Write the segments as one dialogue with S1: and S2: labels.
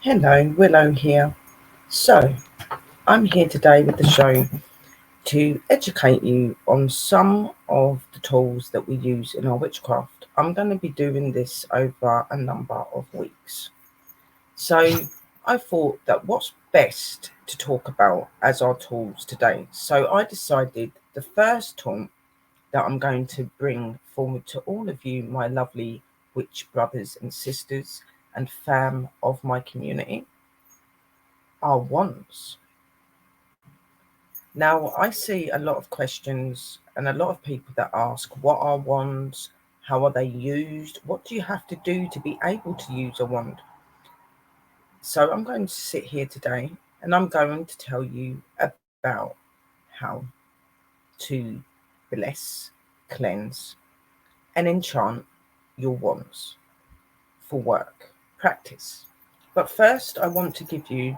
S1: Hello, Willow here. So, I'm here today with the show to educate you on some of the tools that we use in our witchcraft. I'm going to be doing this over a number of weeks. So, I thought that what's best to talk about as our tools today. So, I decided the first tool that I'm going to bring forward to all of you, my lovely witch brothers and sisters and fam of my community, are wands. Now, I see a lot of questions and a lot of people that ask, what are wands? How are they used? What do you have to do to be able to use a wand? So, I'm going to sit here today and I'm going to tell you about how to bless, cleanse, and enchant your wands for work, practice. But first, I want to give you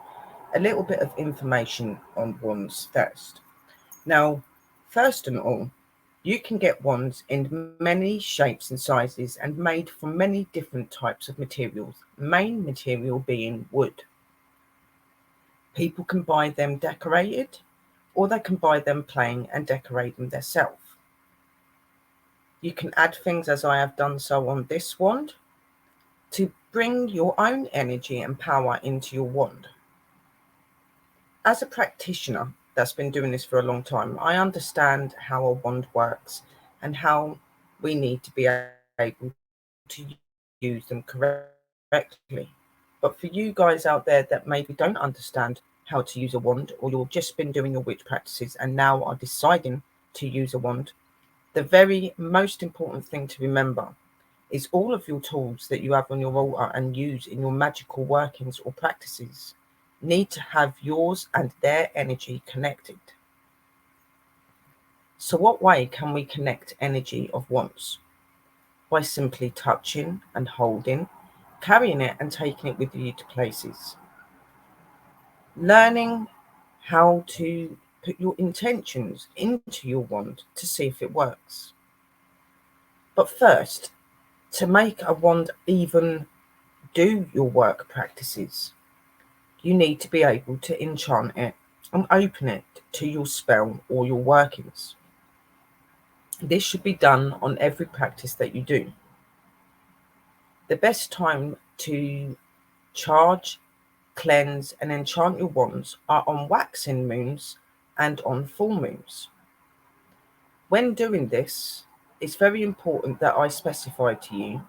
S1: a little bit of information on wands first. Now, first and all, you can get wands in many shapes and sizes and made from many different types of materials, main material being wood. People can buy them decorated or they can buy them plain and decorate them themselves. You can add things as I have done so on this wand to bring your own energy and power into your wand. As a practitioner that's been doing this for a long time, I understand how a wand works and how we need to be able to use them correctly. But for you guys out there that maybe don't understand how to use a wand, or you've just been doing your witch practices and now are deciding to use a wand, the very most important thing to remember is all of your tools that you have on your altar and use in your magical workings or practices need to have yours and their energy connected. So, what way can we connect energy of wands? By simply touching and holding, carrying it and taking it with you to places. Learning how to put your intentions into your wand to see if it works. But first, to make a wand even do your work practices, you need to be able to enchant it and open it to your spell or your workings. This should be done on every practice that you do. The best time to charge, cleanse, and enchant your wands are on waxing moons and on full moons. When doing this, it's very important that I specify to you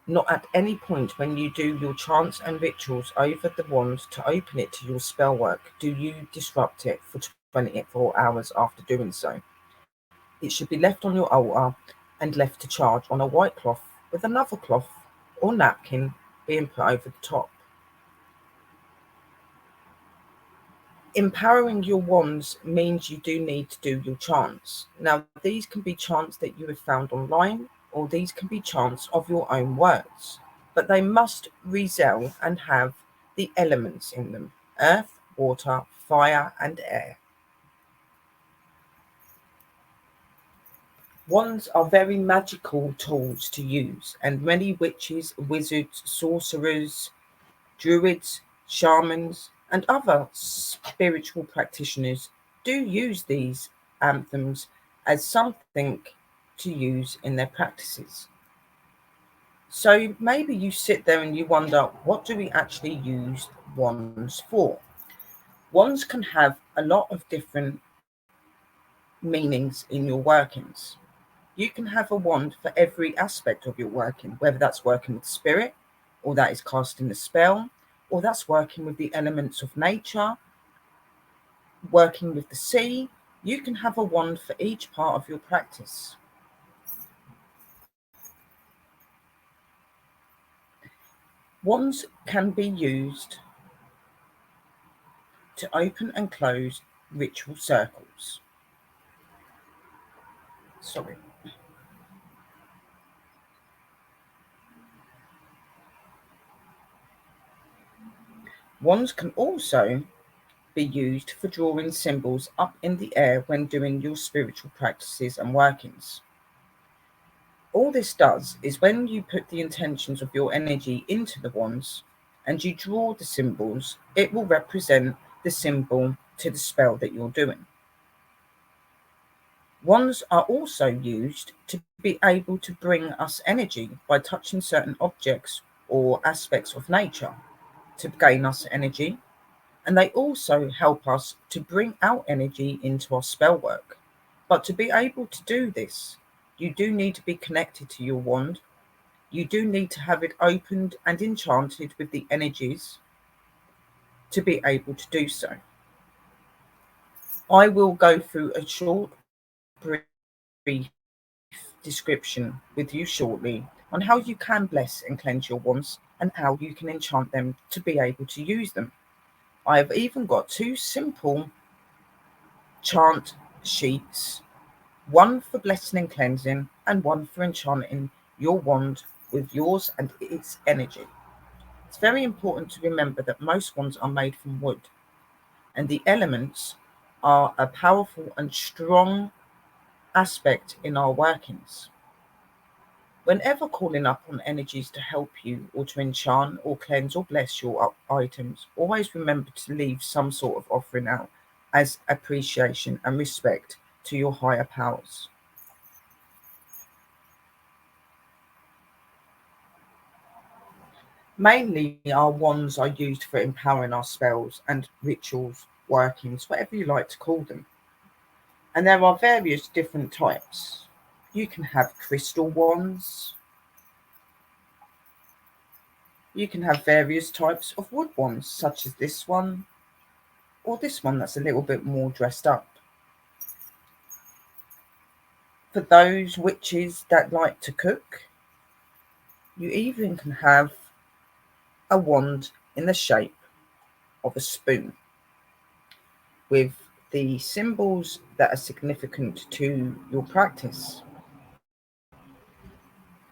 S1: not at any point when you do your chants and rituals over the wand to open it to your spell work do you disrupt it for 24 hours after doing so. It should be left on your altar and left to charge on a white cloth with another cloth or napkin being put over the top. Empowering your wands means you do need to do your chants. Now, these can be chants that you have found online, or these can be chants of your own words, but they must resound and have the elements in them: earth, water, fire, and air. Wands are very magical tools to use, and many witches, wizards, sorcerers, druids, shamans, and other spiritual practitioners do use these anthems as something to use in their practices. So maybe you sit there and you wonder, what do we actually use wands for? Wands can have a lot of different meanings in your workings. You can have a wand for every aspect of your working, whether that's working with spirit, or that is casting a spell, or that's working with the elements of nature, working with the sea. You can have a wand for each part of your practice. Wands can be used to open and close ritual circles. Sorry. Wands can also be used for drawing symbols up in the air when doing your spiritual practices and workings. All this does is when you put the intentions of your energy into the wands, and you draw the symbols, it will represent the symbol to the spell that you're doing. Wands are also used to be able to bring us energy by touching certain objects or aspects of nature to gain us energy. And they also help us to bring out energy into our spell work. But to be able to do this, you do need to be connected to your wand. You do need to have it opened and enchanted with the energies to be able to do so. I will go through a short, brief description with you shortly on how you can bless and cleanse your wands and how you can enchant them to be able to use them. I have even got two simple chant sheets, one for blessing and cleansing and one for enchanting your wand with yours and its energy. It's very important to remember that most wands are made from wood, and the elements are a powerful and strong aspect in our workings. Whenever calling up on energies to help you or to enchant or cleanse or bless your items, always remember to leave some sort of offering out as appreciation and respect to your higher powers. Mainly, our wands are used for empowering our spells and rituals, workings, whatever you like to call them. And there are various different types. You can have crystal wands, you can have various types of wood wands, such as this one, or this one that's a little bit more dressed up. For those witches that like to cook, you even can have a wand in the shape of a spoon with the symbols that are significant to your practice.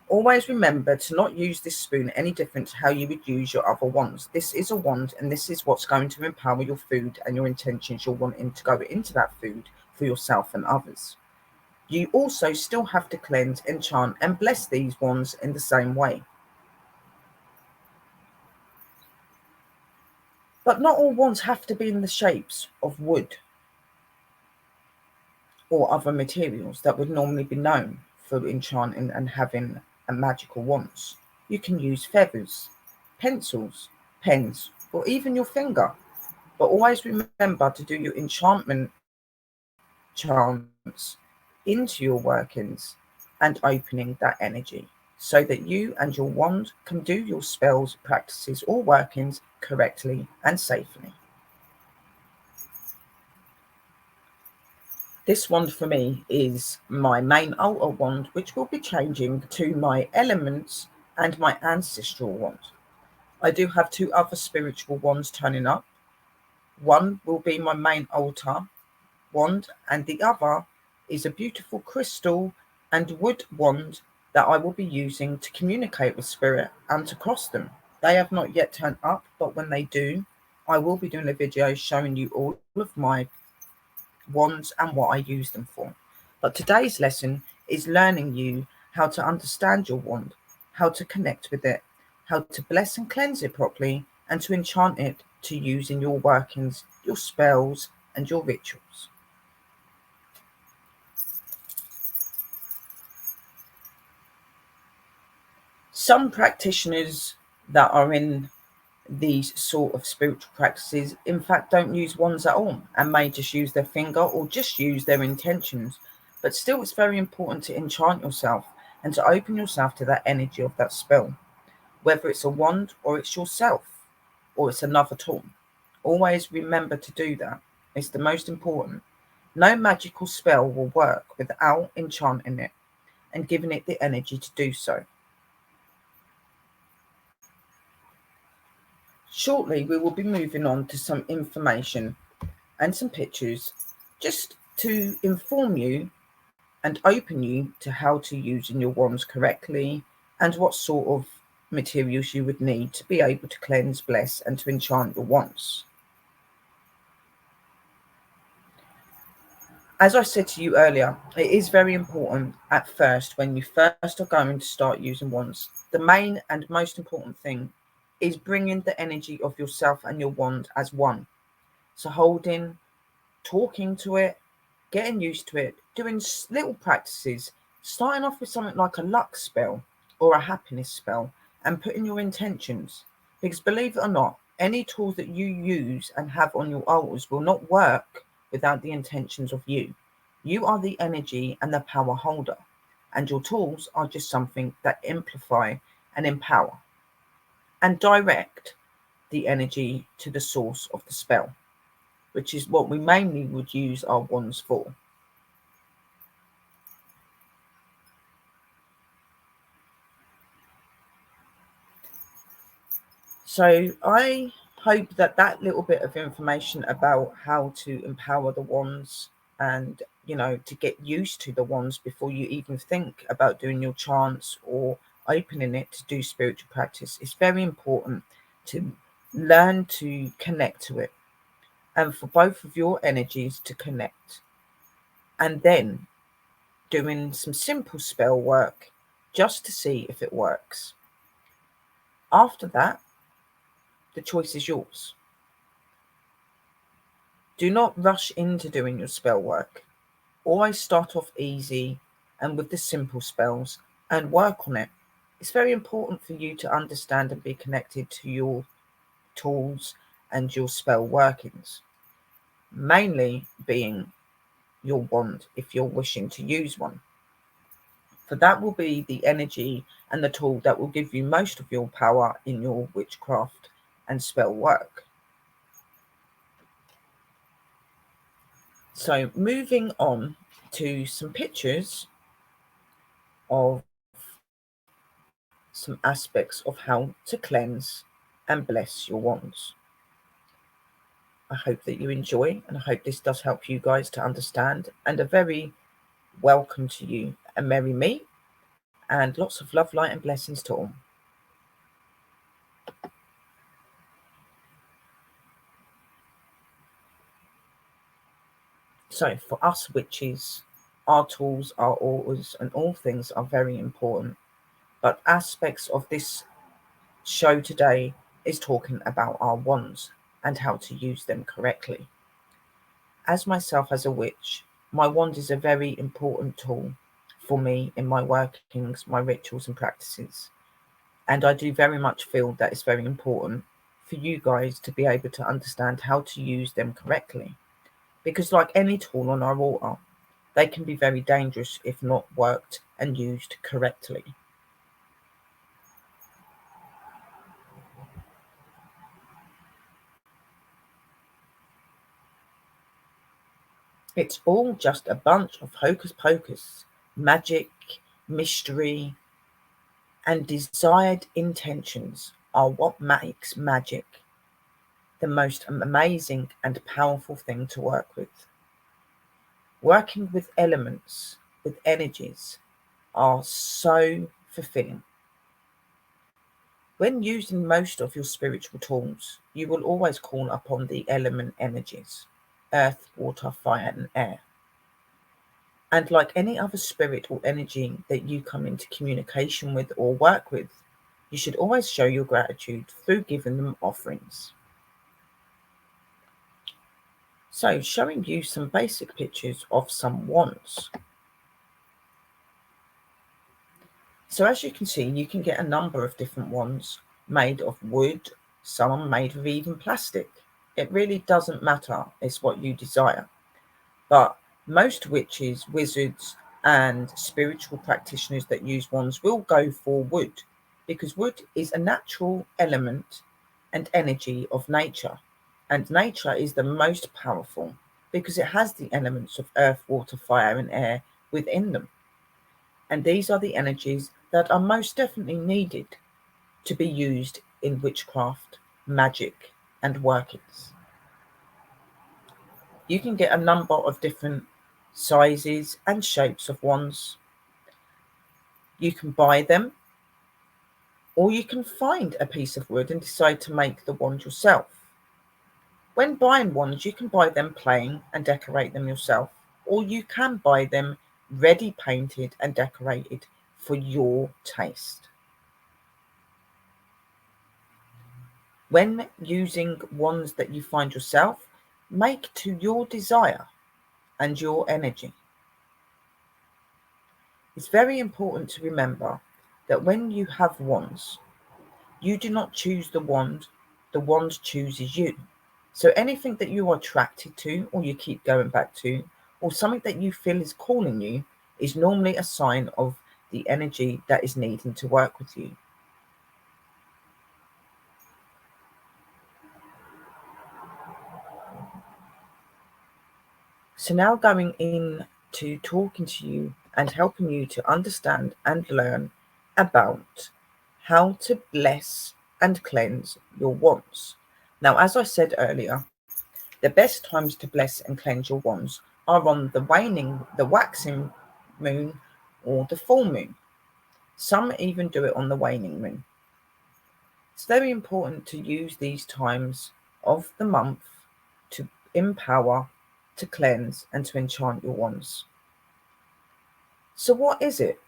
S1: Always remember to not use this spoon any different to how you would use your other wands. This is a wand, and this is what's going to empower your food and your intentions you're wanting to go into that food for yourself and others. You also still have to cleanse, enchant, and bless these wands in the same way. But not all wands have to be in the shapes of wood or other materials that would normally be known for enchanting and having a magical wands. You can use feathers, pencils, pens, or even your finger. But always remember to do your enchantment chants into your workings and opening that energy so that you and your wand can do your spells, practices, or workings correctly and safely. This wand for me is my main altar wand, which will be changing to my elements and my ancestral wand. I do have two other spiritual wands turning up. One will be my main altar wand, and the other is a beautiful crystal and wood wand that I will be using to communicate with spirit and to cross them. They have not yet turned up, but when they do, I will be doing a video showing you all of my wands and what I use them for. But today's lesson is learning you how to understand your wand, how to connect with it, how to bless and cleanse it properly, and to enchant it to use in your workings, your spells, and your rituals. Some practitioners that are in these sort of spiritual practices, in fact, don't use wands at all and may just use their finger or just use their intentions. But still, it's very important to enchant yourself and to open yourself to that energy of that spell, whether it's a wand or it's yourself or it's another tool. Always remember to do that. It's the most important. No magical spell will work without enchanting it and giving it the energy to do so. Shortly, we will be moving on to some information and some pictures just to inform you and open you to how to use your wands correctly and what sort of materials you would need to be able to cleanse, bless, and to enchant your wands. As I said to you earlier, it is very important at first when you first are going to start using wands. The main and most important thing is bringing the energy of yourself and your wand as one. So holding, talking to it, getting used to it, doing little practices, starting off with something like a luck spell or a happiness spell, and putting your intentions. Because believe it or not, any tools that you use and have on your altars will not work without the intentions of you. You are the energy and the power holder, and your tools are just something that amplify and empower and direct the energy to the source of the spell, which is what we mainly would use our wands for. So I hope that that little bit of information about how to empower the wands and, to get used to the wands before you even think about doing your chants or opening it to do spiritual practice is very important to learn to connect to it and for both of your energies to connect. And then doing some simple spell work just to see if it works. After that, the choice is yours. Do not rush into doing your spell work. Always start off easy and with the simple spells and work on it. It's very important for you to understand and be connected to your tools and your spell workings, mainly being your wand if you're wishing to use one. For that will be the energy and the tool that will give you most of your power in your witchcraft and spell work. So moving on to some pictures of some aspects of how to cleanse and bless your wands. I hope that you enjoy, and I hope this does help you guys to understand. And a very welcome to you, a merry me, and lots of love, light, and blessings to all. So, for us witches, our tools, our altars, and all things are very important. But aspects of this show today is talking about our wands and how to use them correctly. As myself as a witch, my wand is a very important tool for me in my workings, my rituals and practices. And I do very much feel that it's very important for you guys to be able to understand how to use them correctly. Because like any tool on our altar, they can be very dangerous if not worked and used correctly. It's all just a bunch of hocus pocus, magic, mystery, and desired intentions are what makes magic the most amazing and powerful thing to work with. Working with elements, with energies, are so fulfilling. When using most of your spiritual tools, you will always call upon the element energies: earth, water, fire, and air. And like any other spirit or energy that you come into communication with or work with, you should always show your gratitude through giving them offerings. So, showing you some basic pictures of some wands. So as you can see, you can get a number of different wands made of wood, some are made of even plastic. It really doesn't matter, it's what you desire. But most witches, wizards, and spiritual practitioners that use wands will go for wood, because wood is a natural element and energy of nature. And nature is the most powerful because it has the elements of earth, water, fire, and air within them. And these are the energies that are most definitely needed to be used in witchcraft, magic, and workings. You can get a number of different sizes and shapes of wands. You can buy them, or you can find a piece of wood and decide to make the wand yourself. When buying wands, you can buy them plain and decorate them yourself, or you can buy them ready painted and decorated for your taste. When using wands that you find yourself, make to your desire and your energy. It's very important to remember that when you have wands, you do not choose the wand chooses you. So anything that you are attracted to or you keep going back to, or something that you feel is calling you, is normally a sign of the energy that is needing to work with you. So now going in to talking to you and helping you to understand and learn about how to bless and cleanse your wands. Now, as I said earlier, the best times to bless and cleanse your wands are on the waxing moon, or the full moon. Some even do it on the waning moon. It's very important to use these times of the month to empower, to cleanse, and to enchant your wands. So, what is it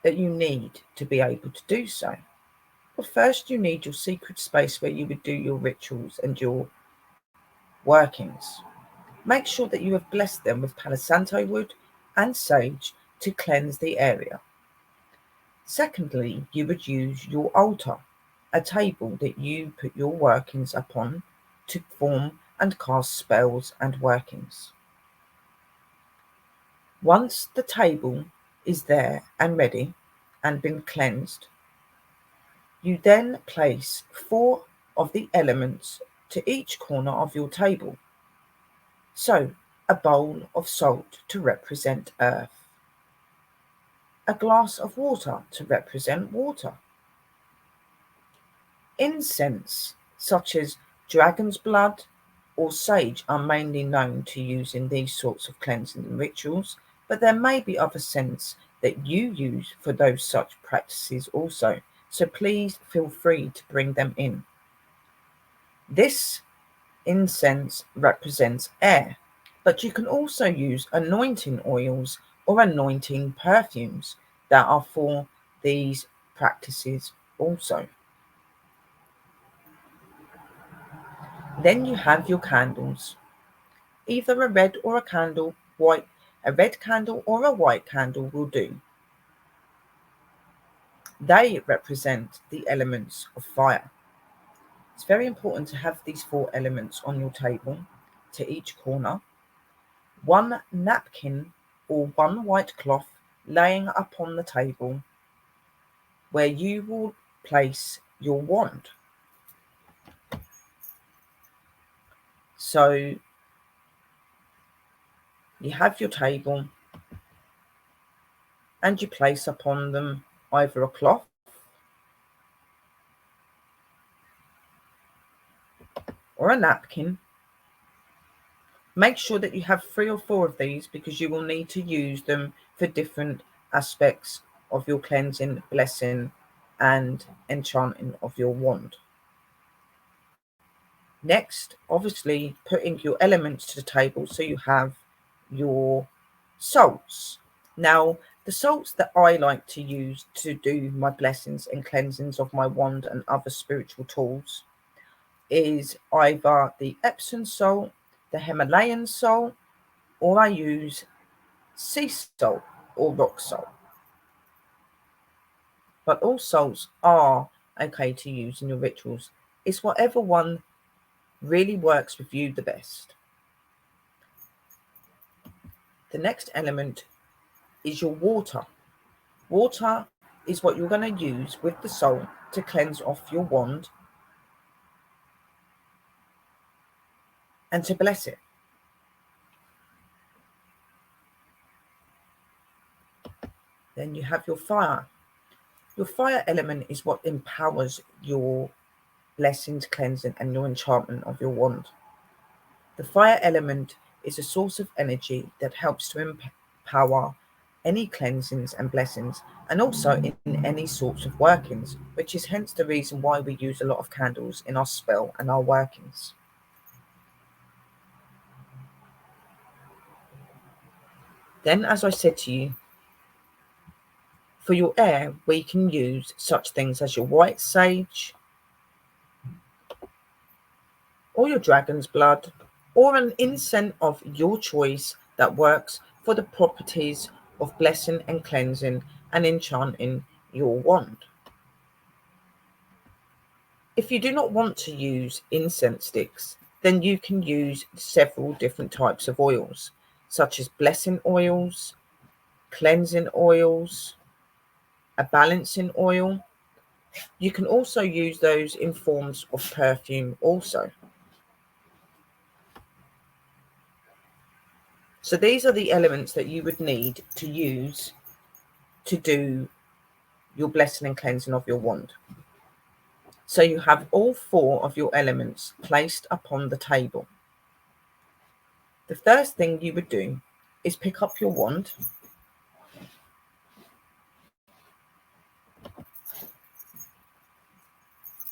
S1: that you need to be able to do so? Well, first, you need your secret space where you would do your rituals and your workings. Make sure that you have blessed them with Palo Santo wood and sage to cleanse the area. Secondly, you would use your altar, a table that you put your workings upon to form and cast spells and workings. Once the table is there and ready and been cleansed, you then place 4 of the elements to each corner of your table. So, a bowl of salt to represent earth, a glass of water to represent water. Incense, such as dragon's blood or sage, are mainly known to use in these sorts of cleansing rituals, but there may be other scents that you use for those such practices also, so please feel free to bring them in. This incense represents air, but you can also use anointing oils or anointing perfumes that are for these practices also. Then you have your candles, either a red or a candle, white, a red candle or a white candle will do. They represent the elements of fire. It's very important to have these 4 elements on your table to each corner, one napkin or one white cloth laying upon the table where you will place your wand. So you have your table and you place upon them either a cloth or a napkin. Make sure that you have 3 or 4 of these because you will need to use them for different aspects of your cleansing, blessing, and enchanting of your wand. Next, obviously, putting your elements to the table so you have your salts. Now, the salts that I like to use to do my blessings and cleansings of my wand and other spiritual tools is either the Epsom salt, the Himalayan salt, or I use sea salt or rock salt. But all salts are okay to use in your rituals. It's whatever one really works with you the best. The next element is your water. Water is what you're going to use with the salt to cleanse off your wand and to bless it. Then you have your fire. Your fire element is what empowers your blessings, cleansing, and your enchantment of your wand. The fire element is a source of energy that helps to empower any cleansings and blessings, and also in any sorts of workings, which is hence the reason why we use a lot of candles in our spell and our workings. Then, as I said to you, for your air, we can use such things as your white sage, or your dragon's blood, or an incense of your choice that works for the properties of blessing and cleansing and enchanting your wand. If you do not want to use incense sticks, then you can use several different types of oils, such as blessing oils, cleansing oils, a balancing oil. You can also use those in forms of perfume also. So these are the elements that you would need to use to do your blessing and cleansing of your wand. So you have all four of your elements placed upon the table. The first thing you would do is pick up your wand.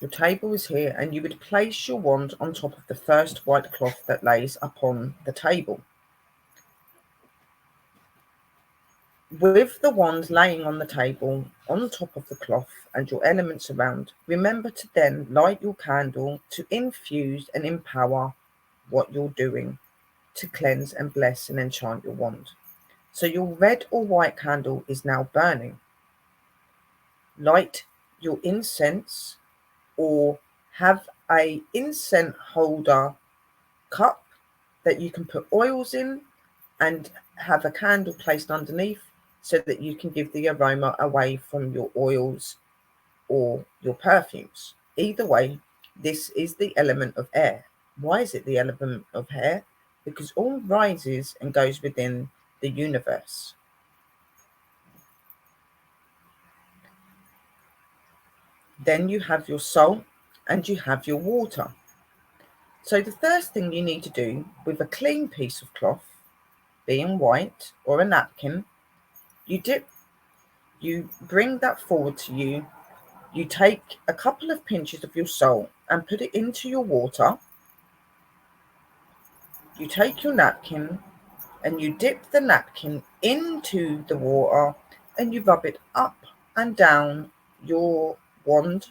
S1: Your table is here, and you would place your wand on top of the first white cloth that lays upon the table. With the wand laying on the table, on top of the cloth, and your elements around, remember to then light your candle to infuse and empower what you're doing to cleanse and bless and enchant your wand. So your red or white candle is now burning. Light your incense, or have a incense holder cup that you can put oils in, and have a candle placed underneath so that you can give the aroma away from your oils or your perfumes. Either way, this is the element of air. Why is it the element of air? Because all rises and goes within the universe. Then you have your salt and you have your water. So the first thing you need to do with a clean piece of cloth, being white or a napkin, you bring that forward to you. You take a couple of pinches of your salt and put it into your water. You take your napkin and you dip the napkin into the water and you rub it up and down your wand,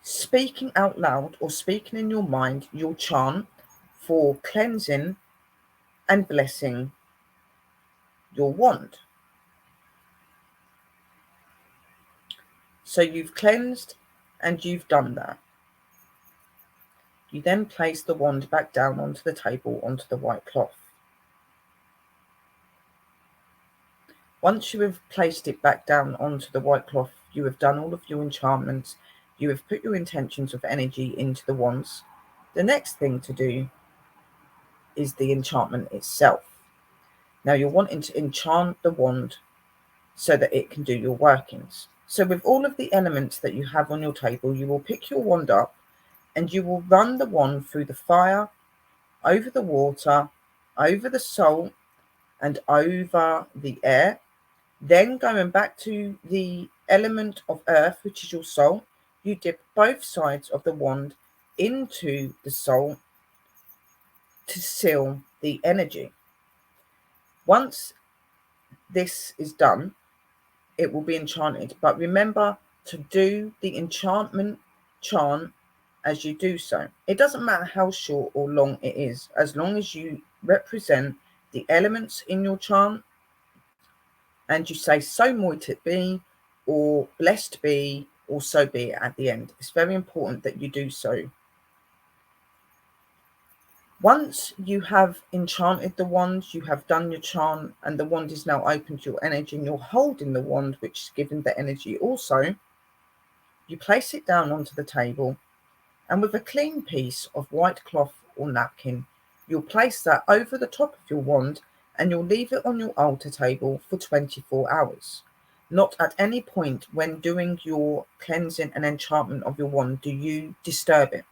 S1: speaking out loud or speaking in your mind your chant for cleansing and blessing your wand. So you've cleansed and you've done that. You then place the wand back down onto the table, onto the white cloth. Once you have placed it back down onto the white cloth, you have done all of your enchantments, you have put your intentions of energy into the wands. The next thing to do is the enchantment itself. Now you're wanting to enchant the wand so that it can do your workings. So with all of the elements that you have on your table, you will pick your wand up and you will run the wand through the fire, over the water, over the salt, and over the air. Then going back to the element of earth, which is your salt, you dip both sides of the wand into the salt to seal the energy. Once this is done, it will be enchanted. But remember to do the enchantment chant as you do so. It doesn't matter how short or long it is, as long as you represent the elements in your chant and you say so might it be, or blessed be, or so be it at the end. It's very important that you do so. Once you have enchanted the wand, you have done your chant, and the wand is now open to your energy, and you're holding the wand, which is giving the energy also. You place it down onto the table, and with a clean piece of white cloth or napkin, you'll place that over the top of your wand, and you'll leave it on your altar table for 24 hours. Not at any point when doing your cleansing and enchantment of your wand do you disturb it.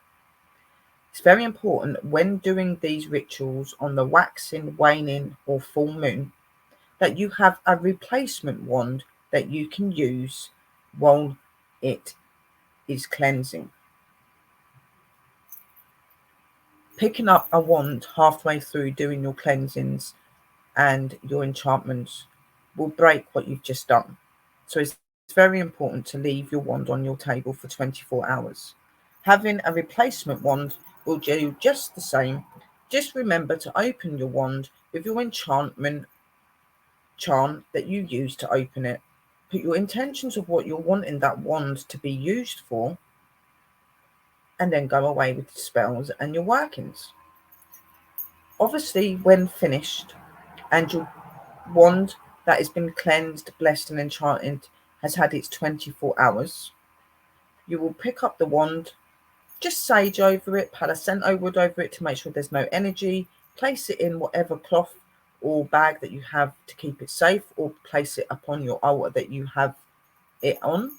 S1: It's very important when doing these rituals on the waxing, waning, or full moon that you have a replacement wand that you can use while it is cleansing. Picking up a wand halfway through doing your cleansings and your enchantments will break what you've just done. So it's very important to leave your wand on your table for 24 hours. Having a replacement wand will do just the same. Just remember to open your wand with your enchantment charm that you use to open it. Put your intentions of what you're wanting that wand to be used for, and then go away with the spells and your workings. Obviously, when finished and your wand that has been cleansed, blessed, and enchanted has had its 24 hours, you will pick up the wand, just sage over it, palo santo wood over it to make sure there's no energy, place it in whatever cloth or bag that you have to keep it safe, or place it upon your altar that you have it on.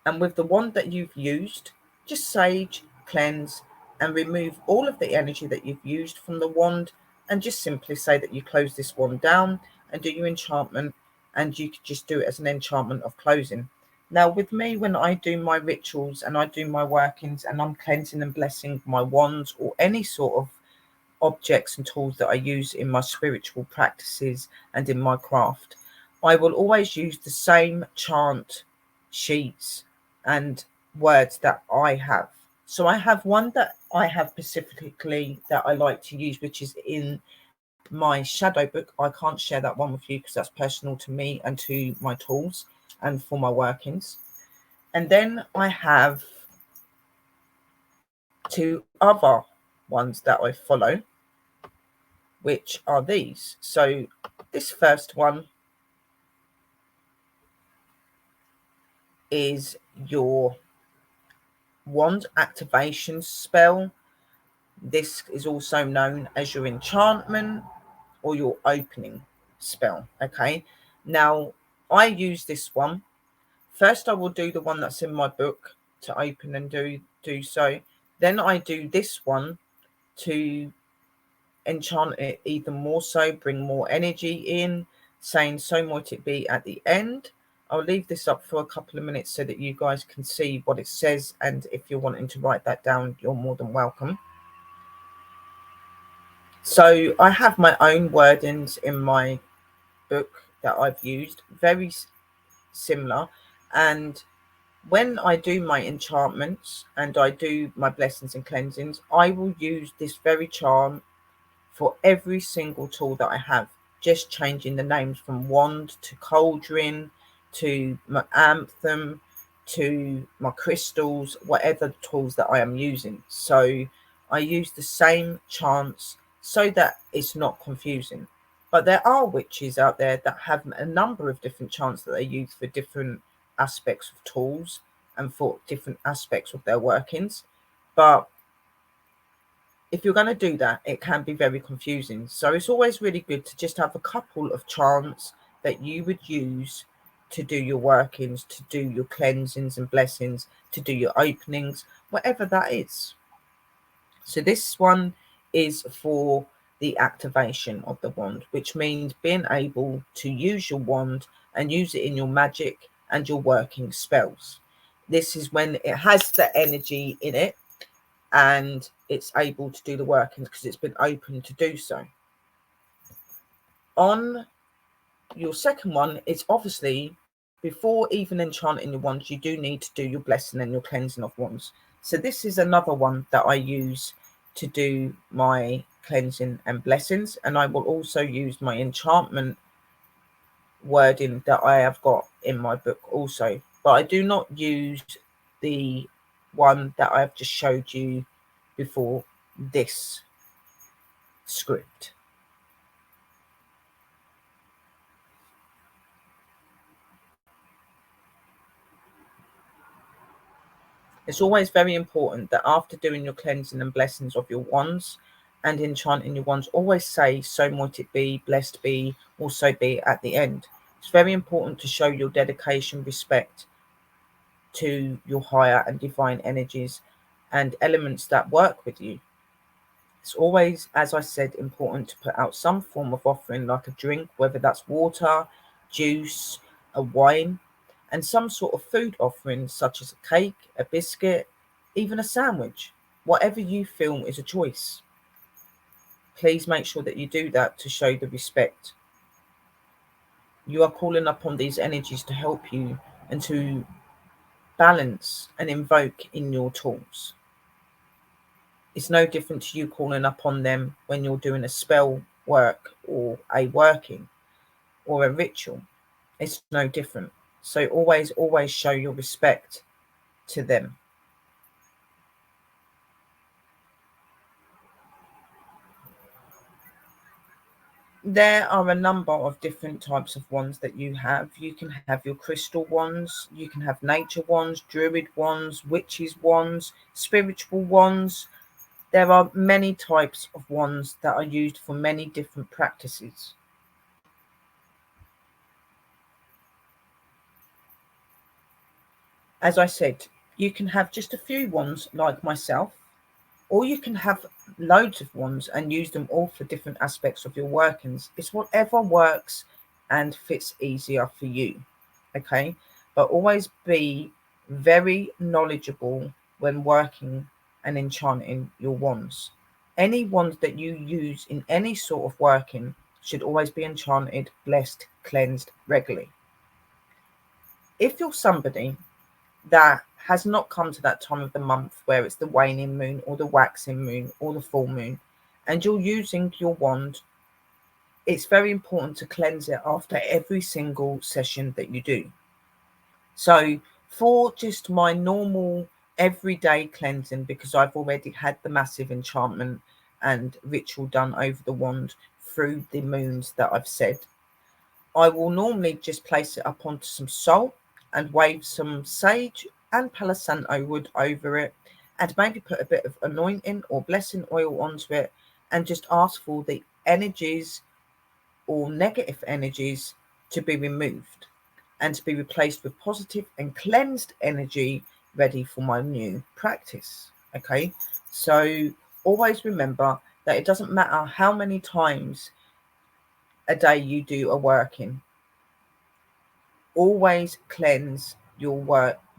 S1: And with the wand that you've used, just sage, cleanse, and remove all of the energy that you've used from the wand, and just simply say that you close this wand down and do your enchantment, and you could just do it as an enchantment of closing. Now, with me, when I do my rituals and I do my workings and I'm cleansing and blessing my wands or any sort of objects and tools that I use in my spiritual practices and in my craft, I will always use the same chant sheets and words that I have. So I have one that I have specifically that I like to use, which is in my shadow book. I can't share that one with you because that's personal to me and to my tools and for my workings. And then I have two other ones that I follow, which are these. So this first one is your wand activation spell. This is also known as your enchantment or your opening spell. Okay, now I use this one. First I will do the one that's in my book to open and do so. Then I do this one to enchant it even more, so bring more energy in, saying so might it be at the end. I'll leave this up for a couple of minutes so that you guys can see what it says, and if you're wanting to write that down, you're more than welcome. So I have my own wordings in my book that I've used, very similar. And when I do my enchantments and I do my blessings and cleansings, I will use this very charm for every single tool that I have, just changing the names from wand to cauldron to my anthem to my crystals, whatever tools that I am using. So I use the same chants so that it's not confusing. But there are witches out there that have a number of different chants that they use for different aspects of tools and for different aspects of their workings. But if you're going to do that, it can be very confusing. So it's always really good to just have a couple of chants that you would use to do your workings, to do your cleansings and blessings, to do your openings, whatever that is. So this one is for the activation of the wand, which means being able to use your wand and use it in your magic and your working spells. This is when it has the energy in it and it's able to do the workings because it's been open to do so. On your second one, it's obviously before even enchanting your wands, you do need to do your blessing and your cleansing of wands. So this is another one that I use to do my cleansing and blessings, and I will also use my enchantment wording that I have got in my book also, but I do not use the one that I've just showed you before this script. It's always very important that after doing your cleansing and blessings of your wands and enchanting your wands, always say, so might it be, blessed be, also be at the end. It's very important to show your dedication, respect to your higher and divine energies and elements that work with you. It's always, as I said, important to put out some form of offering, like a drink, whether that's water, juice, a wine, and some sort of food offering, such as a cake, a biscuit, even a sandwich. Whatever you feel is a choice. Please make sure that you do that to show the respect. You are calling upon these energies to help you and to balance and invoke in your tools. It's no different to you calling upon them when you're doing a spell work or a working or a ritual. It's no different. So always show your respect to them. There are a number of different types of wands that you have. You can have your crystal wands, you can have nature wands, druid wands, witches wands, spiritual wands. There are many types of wands that are used for many different practices. As I said, you can have just a few wands like myself, or you can have loads of wands and use them all for different aspects of your workings. It's whatever works and fits easier for you. Okay. But always be very knowledgeable when working and enchanting your wands. Any wand that you use in any sort of working should always be enchanted, blessed, cleansed regularly. If you're somebody that has not come to that time of the month where it's the waning moon or the waxing moon or the full moon, and you're using your wand, it's very important to cleanse it after every single session that you do. So for just my normal everyday cleansing, because I've already had the massive enchantment and ritual done over the wand through the moons that I've said, I will normally just place it up onto some salt and wave some sage and Palo Santo wood over it, and maybe put a bit of anointing or blessing oil onto it, and just ask for the energies or negative energies to be removed and to be replaced with positive and cleansed energy ready for my new practice. Okay, so always remember that it doesn't matter how many times a day you do a working. Always cleanse your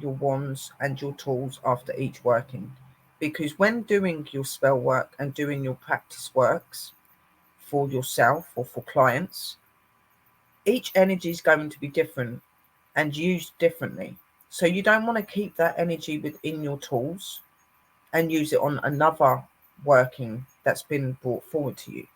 S1: wands and your tools after each working, because when doing your spell work and doing your practice works for yourself or for clients, each energy is going to be different and used differently. So you don't want to keep that energy within your tools and use it on another working that's been brought forward to you.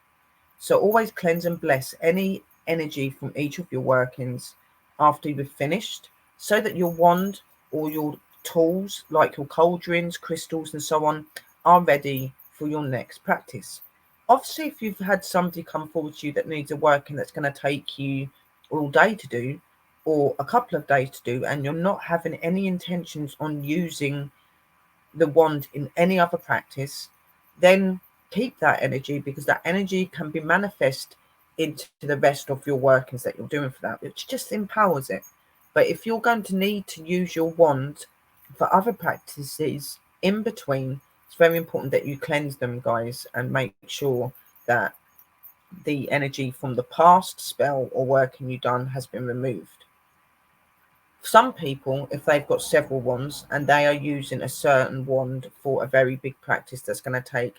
S1: So always cleanse and bless any energy from each of your workings after you've finished, so that your wand or your tools like your cauldrons, crystals and so on are ready for your next practice. Obviously, if you've had somebody come forward to you that needs a working that's going to take you all day to do or a couple of days to do, and you're not having any intentions on using the wand in any other practice, then keep that energy, because that energy can be manifest into the rest of your workings that you're doing for that, which just empowers it. But if you're going to need to use your wand for other practices in between, it's very important that you cleanse them, guys, and make sure that the energy from the past spell or working you've done has been removed. Some people, if they've got several wands and they are using a certain wand for a very big practice that's going to take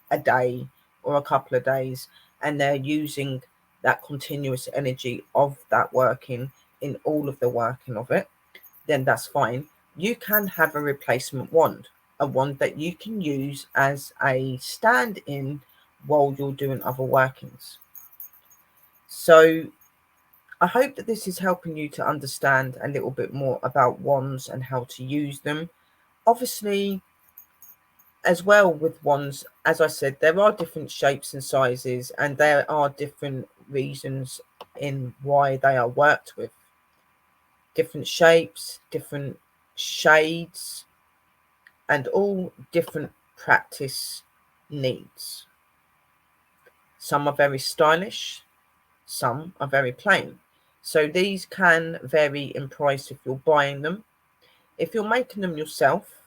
S1: a day or a couple of days, and they're using that continuous energy of that working in all of the working of it, then that's fine. You can have a replacement wand, a wand that you can use as a stand-in while you're doing other workings. So I hope that this is helping you to understand a little bit more about wands and how to use them. Obviously, as well with wands, as I said, there are different shapes and sizes, and there are different reasons in why they are worked with. Different shapes, different shades, and all different practice needs. Some are very stylish, some are very plain. So these can vary in price if you're buying them. If you're making them yourself,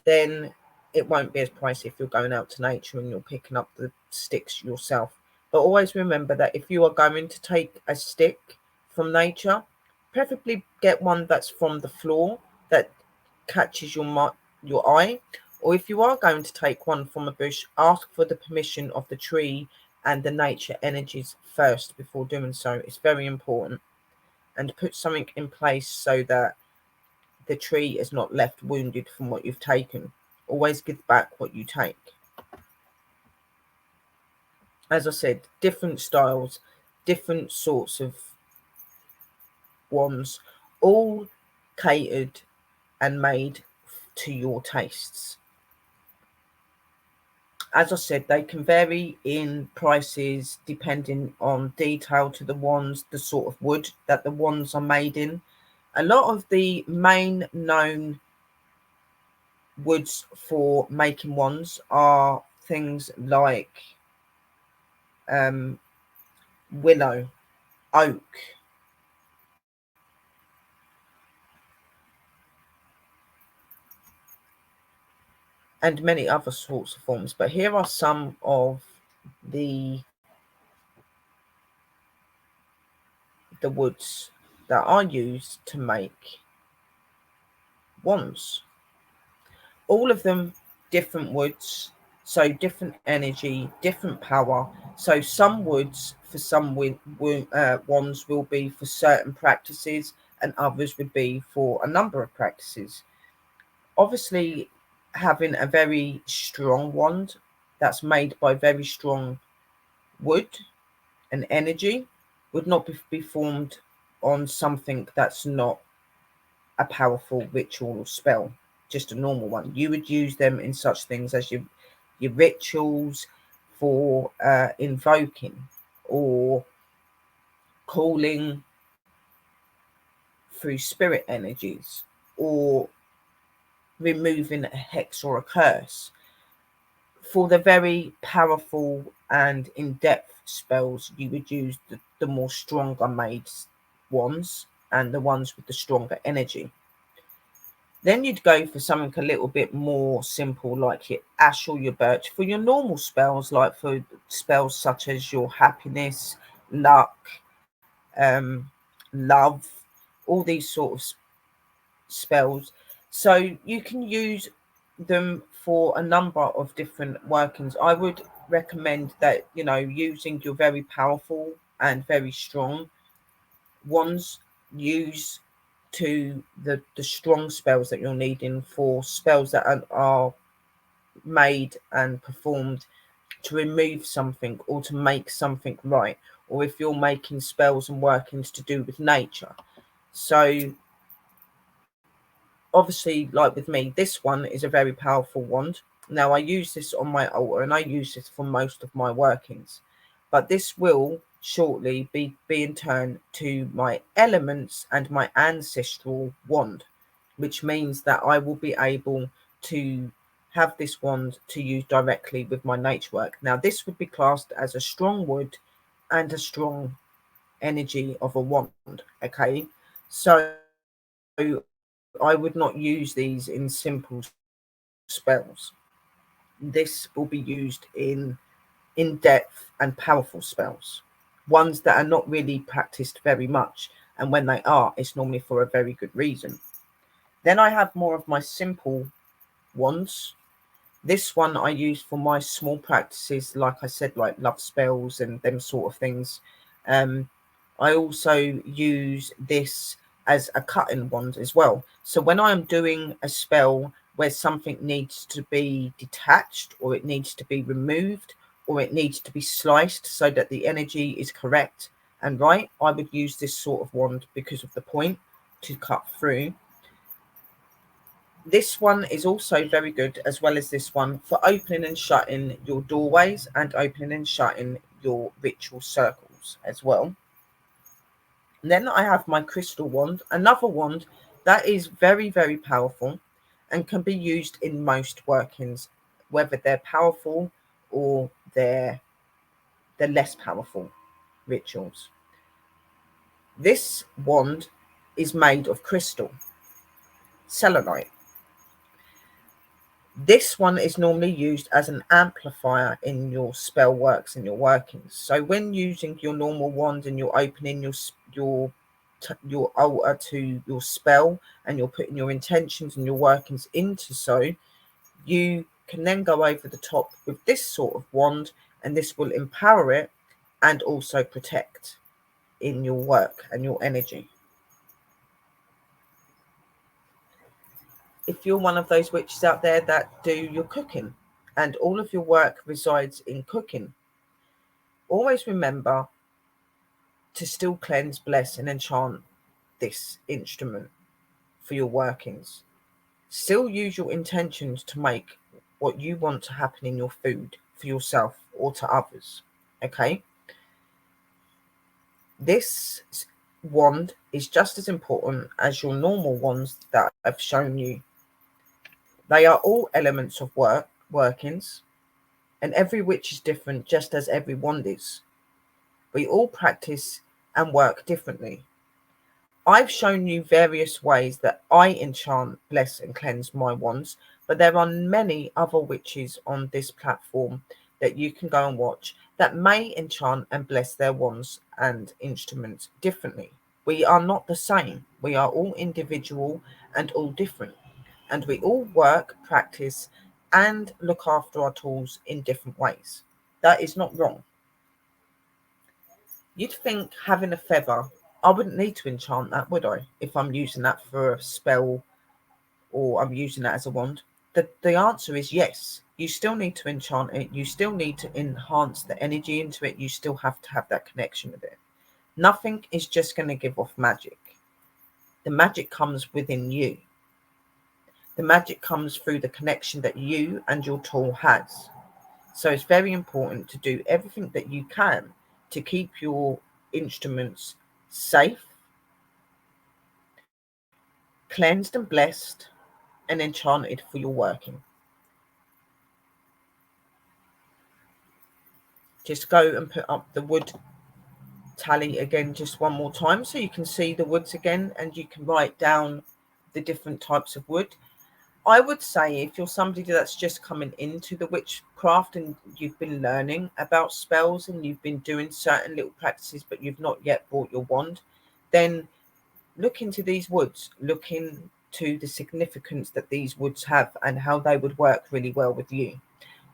S1: then it won't be as pricey if you're going out to nature and you're picking up the sticks yourself. But always remember that if you are going to take a stick from nature, preferably get one that's from the floor that catches your eye. Or if you are going to take one from a bush, ask for the permission of the tree and the nature energies first before doing so. It's very important. And put something in place so that the tree is not left wounded from what you've taken. Always give back what you take. As I said, different styles, different sorts of wands, all catered and made to your tastes. As I said, they can vary in prices depending on detail to the wands, the sort of wood that the wands are made in. A lot of the main known woods for making wands are things like willow, oak, and many other sorts of forms. But here are some of the woods that are used to make wands. All of them different woods, so different energy, different power. So some woods for some wands will be for certain practices, and others would be for a number of practices. Obviously, having a very strong wand that's made by very strong wood and energy would not be formed on something that's not a powerful ritual or spell, just a normal one. You would use them in such things as your rituals for invoking or calling through spirit energies, or removing a hex or a curse. For the very powerful and in-depth spells, you would use the more stronger made ones and the ones with the stronger energy. Then you'd go for something a little bit more simple, like your ash or your birch. For your normal spells, like for spells such as your happiness, luck, love, all these sort of spells. So you can use them for a number of different workings. I would recommend that, using your very powerful and very strong ones, use to the strong spells that you're needing for spells that are made and performed to remove something or to make something right, or if you're making spells and workings to do with nature. So obviously, like with me, this one is a very powerful wand. Now I use this on my altar and I use this for most of my workings, but this will shortly be in turn to my elements and my ancestral wand, which means that I will be able to have this wand to use directly with my nature work. Now this would be classed as a strong wood and a strong energy of a wand. Okay, so I would not use these in simple spells. This will be used in depth and powerful spells, ones that are not really practiced very much, and when they are, it's normally for a very good reason. Then I have more of my simple wands. This one I use for my small practices, like I said, like love spells and them sort of things. I also use this as a cutting wand as well. So when I'm doing a spell where something needs to be detached, or it needs to be removed, or it needs to be sliced so that the energy is correct and right, I would use this sort of wand because of the point to cut through. This one is also very good, as well as this one, for opening and shutting your doorways and opening and shutting your ritual circles as well. And then I have my crystal wand, another wand that is very, very powerful and can be used in most workings, whether they're powerful or they're less powerful rituals. This wand is made of crystal, selenite. This one is normally used as an amplifier in your spell works and your workings. So when using your normal wand and you're opening your altar to your spell, and you're putting your intentions and your workings into, so you can then go over the top with this sort of wand, and this will empower it and also protect in your work and your energy. if you're one of those witches out there that do your cooking and all of your work resides in cooking, always remember to still cleanse, bless, and enchant this instrument for your workings. Still use your intentions to make what you want to happen in your food for yourself or to others. Okay? This wand is just as important as your normal wands that I've shown you. They are all elements of workings, and every witch is different just as every wand is. We all practice and work differently. I've shown you various ways that I enchant, bless, and cleanse my wands, but there are many other witches on this platform that you can go and watch that may enchant and bless their wands and instruments differently. We are not the same. We are all individual and all different. And we all work, practice, and look after our tools in different ways. That is not wrong. You'd think having a feather, I wouldn't need to enchant that, would I? If I'm using that for a spell or I'm using that as a wand. The answer is yes. You still need to enchant it. You still need to enhance the energy into it. You still have to have that connection with it. Nothing is just going to give off magic. The magic comes within you. The magic comes through the connection that you and your tool has. So it's very important to do everything that you can to keep your instruments safe, cleansed and blessed, and enchanted for your working. Just go and put up the wood tally again just one more time so you can see the woods again and you can write down the different types of wood. I would say if you're somebody that's just coming into the witchcraft and you've been learning about spells and you've been doing certain little practices but you've not yet bought your wand, then look into these woods, look into the significance that these woods have and how they would work really well with you.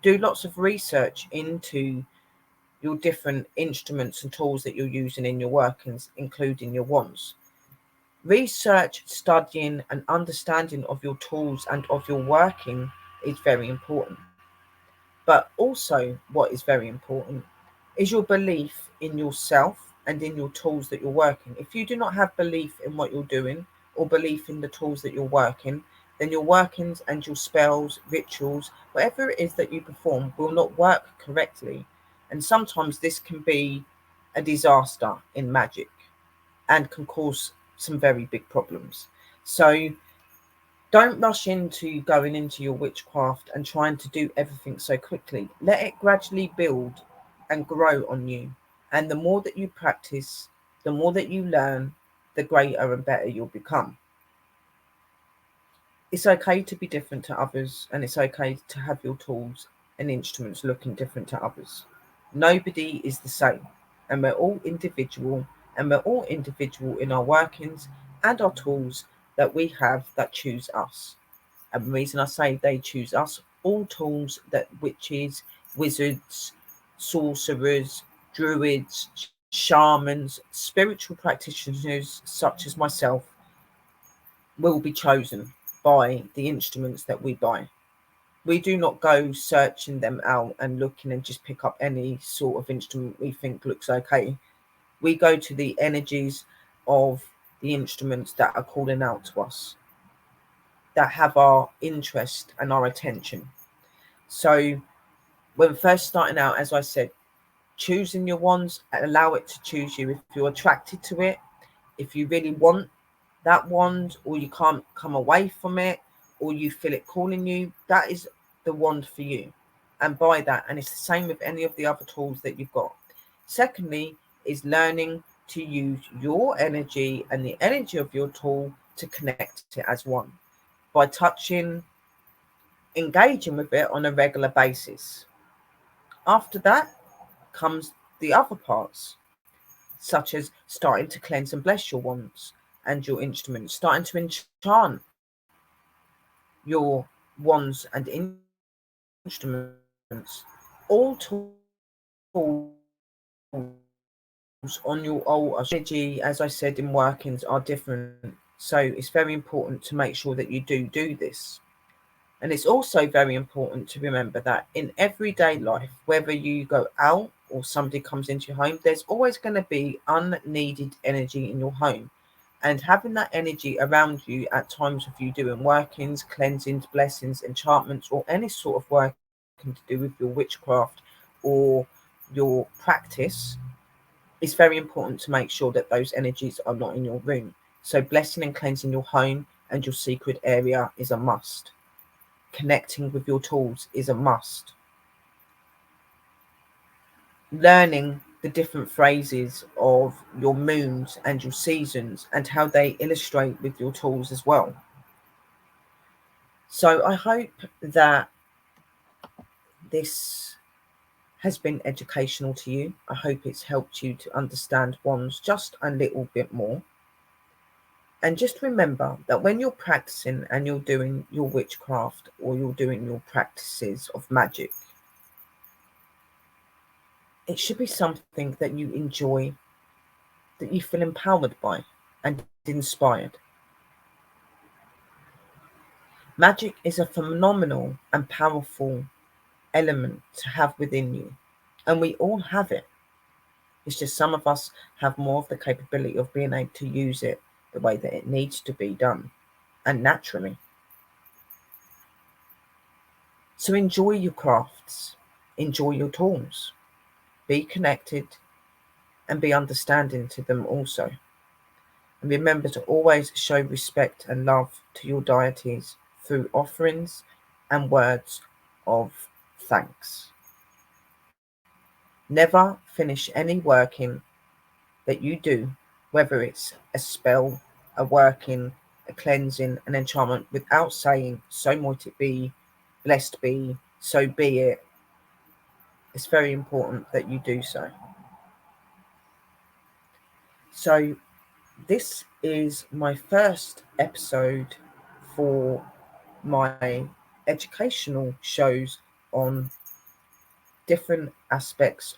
S1: Do lots of research into your different instruments and tools that you're using in your workings, including your wands. Research, studying, and understanding of your tools and of your working is very important. But also, what is very important is your belief in yourself and in your tools that you're working. If you do not have belief in what you're doing or belief in the tools that you're working, then your workings and your spells, rituals, whatever it is that you perform will not work correctly. And sometimes this can be a disaster in magic and can cause some very big problems. So don't rush into going into your witchcraft and trying to do everything so quickly. Let it gradually build and grow on you. And the more that you practice, the more that you learn, the greater and better you'll become. It's okay to be different to others, and it's okay to have your tools and instruments looking different to others. Nobody is the same, and we're all individual, and we're all individual in our workings and our tools that we have that choose us. And the reason I say they choose us, all tools that witches, wizards, sorcerers, druids, shamans, spiritual practitioners such as myself will be chosen by the instruments that we buy. We do not go searching them out and looking and just pick up any sort of instrument we think looks okay. We go to the energies of the instruments that are calling out to us, that have our interest and our attention. So when first starting out, as I said, choosing your wands and allow it to choose you. If you're attracted to it, if you really want that wand or you can't come away from it or you feel it calling you, that is the wand for you. And buy that. And it's the same with any of the other tools that you've got. Secondly, is learning to use your energy and the energy of your tool to connect it as one by touching, engaging with it on a regular basis. After that comes the other parts, such as starting to cleanse and bless your wands and your instruments, starting to enchant your wands and instruments. All tools on your altar energy, as I said, in workings are different. So it's very important to make sure that you do this. And it's also very important to remember that in everyday life, whether you go out or somebody comes into your home, there's always going to be unneeded energy in your home. And having that energy around you at times of you doing workings, cleansings, blessings, enchantments, or any sort of working to do with your witchcraft or your practice, it's very important to make sure that those energies are not in your room. So blessing and cleansing your home and your secret area is a must. Connecting with your tools is a must. Learning the different phrases of your moons and your seasons and how they illustrate with your tools as well. So I hope that this has been educational to you. I hope it's helped you to understand wands just a little bit more. And just remember that when you're practicing and you're doing your witchcraft or you're doing your practices of magic, it should be something that you enjoy, that you feel empowered by and inspired. Magic is a phenomenal and powerful element to have within you, and we all have it. It's just some of us have more of the capability of being able to use it the way that it needs to be done and naturally. So enjoy your crafts, enjoy your tools, be connected and be understanding to them also. And remember to always show respect and love to your deities through offerings and words of thanks. Never finish any working that you do, whether it's a spell, a working, a cleansing, an enchantment, without saying, so might it be, blessed be, so be it. It's very important that you do so. So this is my first episode for my educational shows on different aspects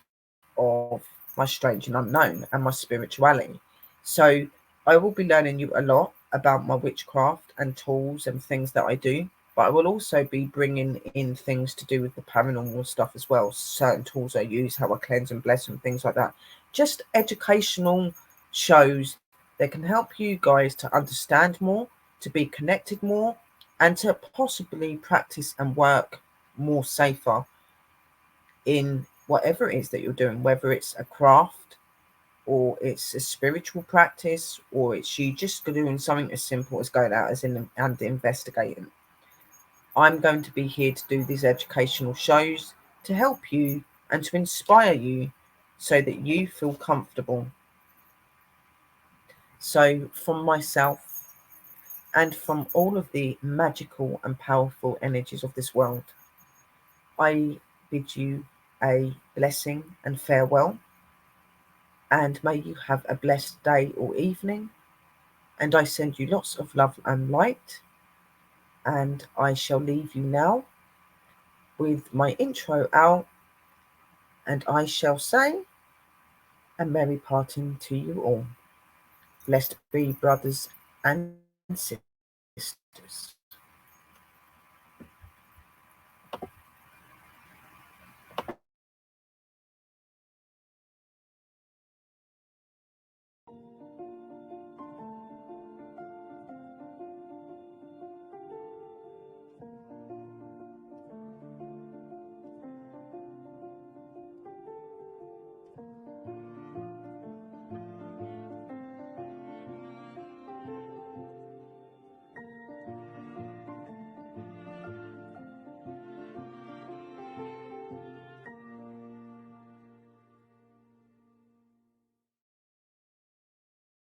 S1: of my strange and unknown and my spirituality. So I will be learning you a lot about my witchcraft and tools and things that I do, but I will also be bringing in things to do with the paranormal stuff as well. Certain tools I use, how I cleanse and bless and things like that. Just educational shows that can help you guys to understand more, to be connected more, and to possibly practice and work more safer in whatever it is that you're doing, whether it's a craft or it's a spiritual practice or it's you just doing something as simple as going out as in and investigating. I'm going to be here to do these educational shows to help you and to inspire you so that you feel comfortable. So from myself and from all of the magical and powerful energies of this world, I bid you a blessing and farewell, and may you have a blessed day or evening. And I send you lots of love and light. And I shall leave you now with my intro out, and I shall say a merry parting to you all. Blessed be brothers and sisters.